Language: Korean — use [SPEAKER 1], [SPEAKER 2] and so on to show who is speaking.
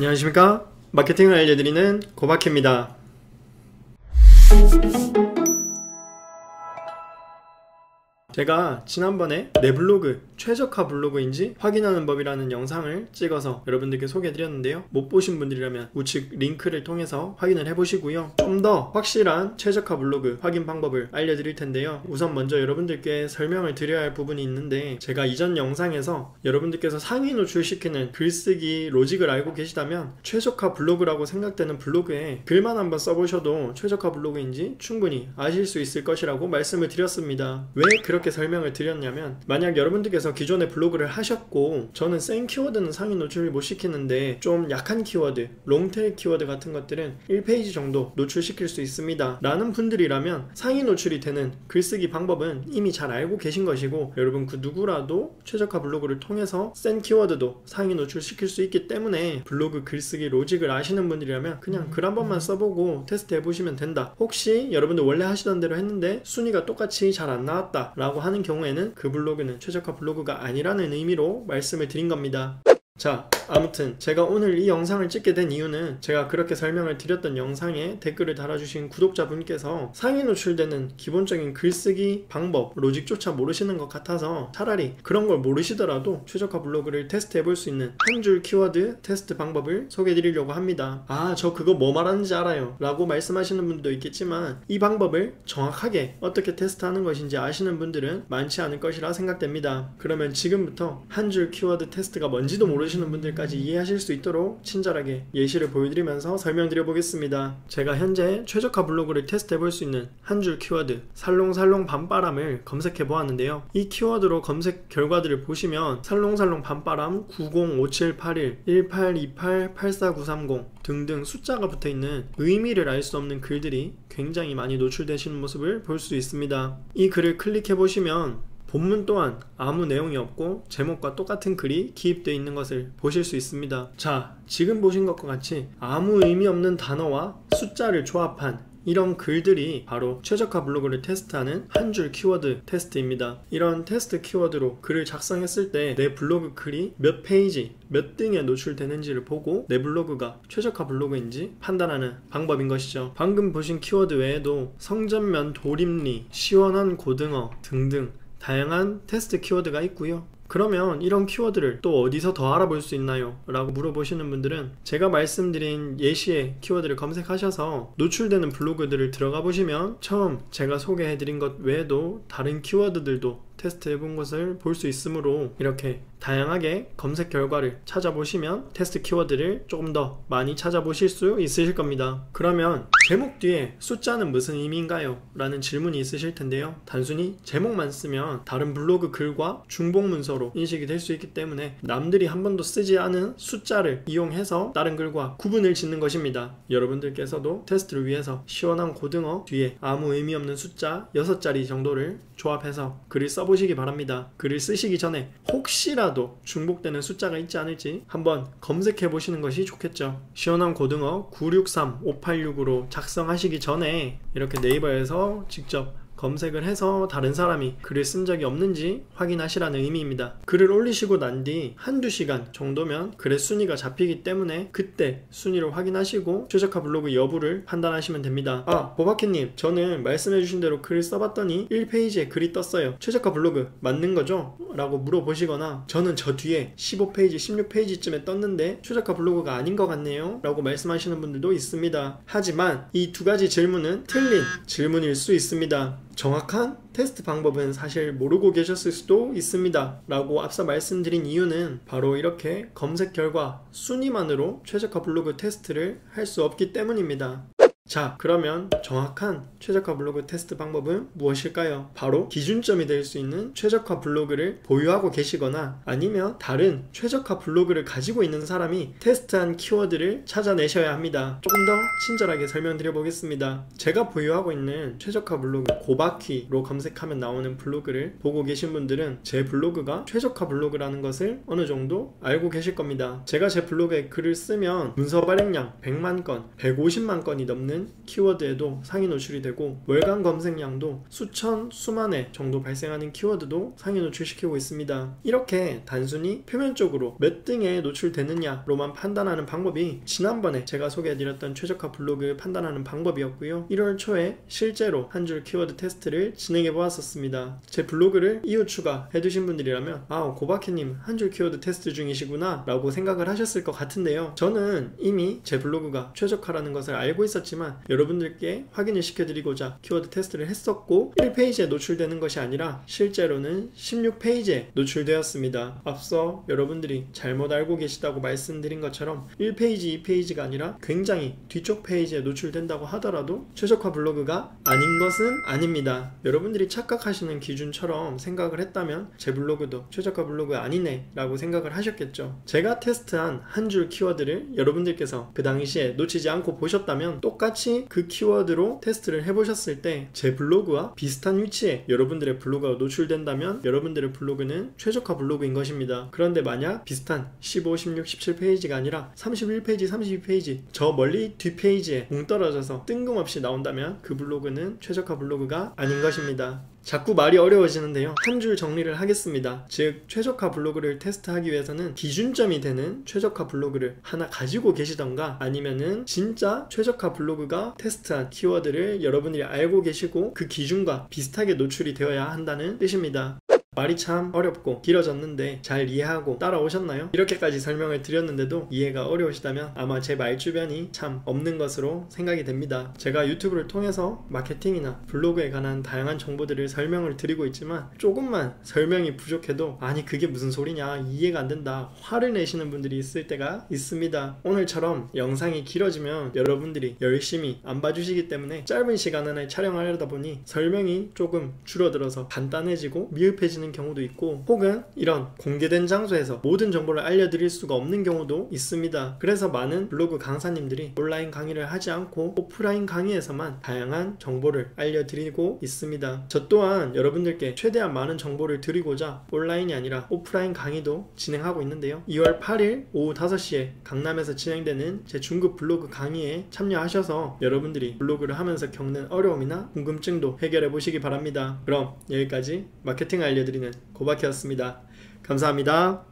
[SPEAKER 1] 안녕하십니까, 마케팅을 알려드리는 고박희입니다. 제가 지난번에 내 블로그 최적화 블로그인지 확인하는 법이라는 영상을 찍어서 여러분들께 소개해드렸는데요, 못 보신 분들이라면 우측 링크를 통해서 확인을 해보시고요, 좀 더 확실한 최적화 블로그 확인 방법을 알려드릴 텐데요, 우선 먼저 여러분들께 설명을 드려야 할 부분이 있는데, 제가 이전 영상에서 여러분들께서 상위 노출시키는 글쓰기 로직을 알고 계시다면 최적화 블로그라고 생각되는 블로그에 글만 한번 써보셔도 최적화 블로그인지 충분히 아실 수 있을 것이라고 말씀을 드렸습니다. 왜 그렇게 설명을 드렸냐면, 만약 여러분들께서 기존에 블로그를 하셨고 저는 센 키워드는 상위 노출을 못 시키는데 좀 약한 키워드, 롱테일 키워드 같은 것들은 1페이지 정도 노출시킬 수 있습니다 라는 분들이라면 상위 노출이 되는 글쓰기 방법은 이미 잘 알고 계신 것이고, 여러분 그 누구라도 최적화 블로그를 통해서 센 키워드도 상위 노출시킬 수 있기 때문에 블로그 글쓰기 로직을 아시는 분들이라면 그냥 글 한 번만 써보고 테스트 해보시면 된다. 혹시 여러분들 원래 하시던 대로 했는데 순위가 똑같이 잘 안 나왔다 라고 하는 경우에는 그 블로그는 최적화 블로그가 아니라는 의미로 말씀을 드린 겁니다. 자, 아무튼 제가 오늘 이 영상을 찍게 된 이유는, 제가 그렇게 설명을 드렸던 영상에 댓글을 달아주신 구독자분께서 상위 노출되는 기본적인 글쓰기 방법, 로직조차 모르시는 것 같아서 차라리 그런 걸 모르시더라도 최적화 블로그를 테스트 해볼 수 있는 한 줄 키워드 테스트 방법을 소개해 드리려고 합니다. 아, 저 그거 뭐 말하는지 알아요 라고 말씀하시는 분도 있겠지만, 이 방법을 정확하게 어떻게 테스트하는 것인지 아시는 분들은 많지 않을 것이라 생각됩니다. 그러면 지금부터 한 줄 키워드 테스트가 뭔지도 모르시는 분들까지 이해하실 수 있도록 친절하게 예시를 보여드리면서 설명드려 보겠습니다. 제가 현재 최적화 블로그를 테스트 해볼 수 있는 한 줄 키워드 살롱살롱 밤바람을 검색해 보았는데요, 이 키워드로 검색 결과들을 보시면 살롱살롱 밤바람 905781 1828 84930 등등 숫자가 붙어있는 의미를 알 수 없는 글들이 굉장히 많이 노출되시는 모습을 볼 수 있습니다. 이 글을 클릭해 보시면 본문 또한 아무 내용이 없고 제목과 똑같은 글이 기입되어 있는 것을 보실 수 있습니다. 자, 지금 보신 것과 같이 아무 의미 없는 단어와 숫자를 조합한 이런 글들이 바로 최적화 블로그를 테스트하는 한 줄 키워드 테스트입니다. 이런 테스트 키워드로 글을 작성했을 때 내 블로그 글이 몇 페이지, 몇 등에 노출되는지를 보고 내 블로그가 최적화 블로그인지 판단하는 방법인 것이죠. 방금 보신 키워드 외에도 성전면 도립리, 시원한 고등어 등등 다양한 테스트 키워드가 있고요. 그러면 이런 키워드를 또 어디서 더 알아볼 수 있나요? 라고 물어보시는 분들은 제가 말씀드린 예시의 키워드를 검색하셔서 노출되는 블로그들을 들어가 보시면 처음 제가 소개해드린 것 외에도 다른 키워드들도 테스트 해본 것을 볼 수 있으므로, 이렇게 다양하게 검색 결과를 찾아보시면 테스트 키워드를 조금 더 많이 찾아보실 수 있으실 겁니다. 그러면 제목 뒤에 숫자는 무슨 의미인가요? 라는 질문이 있으실 텐데요, 단순히 제목만 쓰면 다른 블로그 글과 중복 문서로 인식이 될 수 있기 때문에 남들이 한 번도 쓰지 않은 숫자를 이용해서 다른 글과 구분을 짓는 것입니다. 여러분들께서도 테스트를 위해서 시원한 고등어 뒤에 아무 의미 없는 숫자 6자리 정도를 조합해서 글을 써보시기 바랍니다. 글을 쓰시기 전에 혹시라도 중복되는 숫자가 있지 않을지 한번 검색해 보시는 것이 좋겠죠. 시원한 고등어 963586으로 작성하시기 전에 이렇게 네이버에서 직접 검색을 해서 다른 사람이 글을 쓴 적이 없는지 확인하시라는 의미입니다. 글을 올리시고 난 뒤 한두 시간 정도면 글의 순위가 잡히기 때문에 그때 순위를 확인하시고 최적화 블로그 여부를 판단하시면 됩니다. 아, 보바키님, 저는 말씀해주신 대로 글을 써봤더니 1페이지에 글이 떴어요. 최적화 블로그 맞는 거죠? 라고 물어보시거나, 저는 저 뒤에 15페이지, 16페이지쯤에 떴는데 최적화 블로그가 아닌 것 같네요 라고 말씀하시는 분들도 있습니다. 하지만 이 두 가지 질문은 틀린 질문일 수 있습니다. 정확한 테스트 방법은 사실 모르고 계셨을 수도 있습니다 라고 앞서 말씀드린 이유는 바로 이렇게 검색 결과 순위만으로 최적화 블로그 테스트를 할 수 없기 때문입니다. 자, 그러면 정확한 최적화 블로그 테스트 방법은 무엇일까요? 바로 기준점이 될 수 있는 최적화 블로그를 보유하고 계시거나 아니면 다른 최적화 블로그를 가지고 있는 사람이 테스트한 키워드를 찾아내셔야 합니다. 조금 더 친절하게 설명드려 보겠습니다. 제가 보유하고 있는 최적화 블로그 고바퀴로 검색하면 나오는 블로그를 보고 계신 분들은 제 블로그가 최적화 블로그라는 것을 어느 정도 알고 계실 겁니다. 제가 제 블로그에 글을 쓰면 문서 발행량 100만 건, 150만 건이 넘는 되는 키워드에도 상위 노출이 되고 월간 검색량도 수천, 수만회 정도 발생하는 키워드도 상위 노출시키고 있습니다. 이렇게 단순히 표면적으로 몇 등에 노출되느냐로만 판단하는 방법이 지난번에 제가 소개해드렸던 최적화 블로그 판단하는 방법이었고요. 1월 초에 실제로 한 줄 키워드 테스트를 진행해 보았었습니다. 제 블로그를 이후 추가해두신 분들이라면 고바키님 한 줄 키워드 테스트 중이시구나 라고 생각을 하셨을 것 같은데요. 저는 이미 제 블로그가 최적화라는 것을 알고 있었지만 여러분들께 확인을 시켜드리고자 키워드 테스트를 했었고 1페이지에 노출되는 것이 아니라 실제로는 16페이지에 노출되었습니다. 앞서 여러분들이 잘못 알고 계시다고 말씀드린 것처럼 1페이지, 2페이지가 아니라 굉장히 뒤쪽 페이지에 노출된다고 하더라도 최적화 블로그가 아닌 것은 아닙니다. 여러분들이 착각하시는 기준처럼 생각을 했다면 제 블로그도 최적화 블로그 아니네 라고 생각을 하셨겠죠. 제가 테스트한 한 줄 키워드를 여러분들께서 그 당시에 놓치지 않고 보셨다면 똑같이 그 키워드로 테스트를 해보셨을 때 제 블로그와 비슷한 위치에 여러분들의 블로그가 노출된다면 여러분들의 블로그는 최적화 블로그인 것입니다. 그런데 만약 비슷한 15, 16, 17페이지가 아니라 31페이지, 32페이지 저 멀리 뒷페이지에 뭉떨어져서 뜬금없이 나온다면 그 블로그는 최적화 블로그가 아닌 것입니다. 자꾸 말이 어려워지는데요. 한 줄 정리를 하겠습니다. 즉 최적화 블로그를 테스트하기 위해서는 기준점이 되는 최적화 블로그를 하나 가지고 계시던가 아니면은 진짜 최적화 블로그가 테스트한 키워드를 여러분들이 알고 계시고 그 기준과 비슷하게 노출이 되어야 한다는 뜻입니다. 말이 참 어렵고 길어졌는데 잘 이해하고 따라오셨나요? 이렇게까지 설명을 드렸는데도 이해가 어려우시다면 아마 제 말주변이 참 없는 것으로 생각이 됩니다. 제가 유튜브를 통해서 마케팅이나 블로그에 관한 다양한 정보들을 설명을 드리고 있지만 조금만 설명이 부족해도 아니 그게 무슨 소리냐 이해가 안 된다 화를 내시는 분들이 있을 때가 있습니다. 오늘처럼 영상이 길어지면 여러분들이 열심히 안 봐주시기 때문에 짧은 시간 안에 촬영하려다 보니 설명이 조금 줄어들어서 간단해지고 미흡해지는 경우도 있고 혹은 이런 공개된 장소에서 모든 정보를 알려드릴 수가 없는 경우도 있습니다. 그래서 많은 블로그 강사님들이 온라인 강의를 하지 않고 오프라인 강의에서만 다양한 정보를 알려드리고 있습니다. 저 또한 여러분들께 최대한 많은 정보를 드리고자 온라인이 아니라 오프라인 강의도 진행하고 있는데요. 2월 8일 오후 5시에 강남에서 진행되는 제 중급 블로그 강의에 참여하셔서 여러분들이 블로그를 하면서 겪는 어려움이나 궁금증도 해결해 보시기 바랍니다. 그럼 여기까지 마케팅 알려드리는 고바키였습니다. 감사합니다.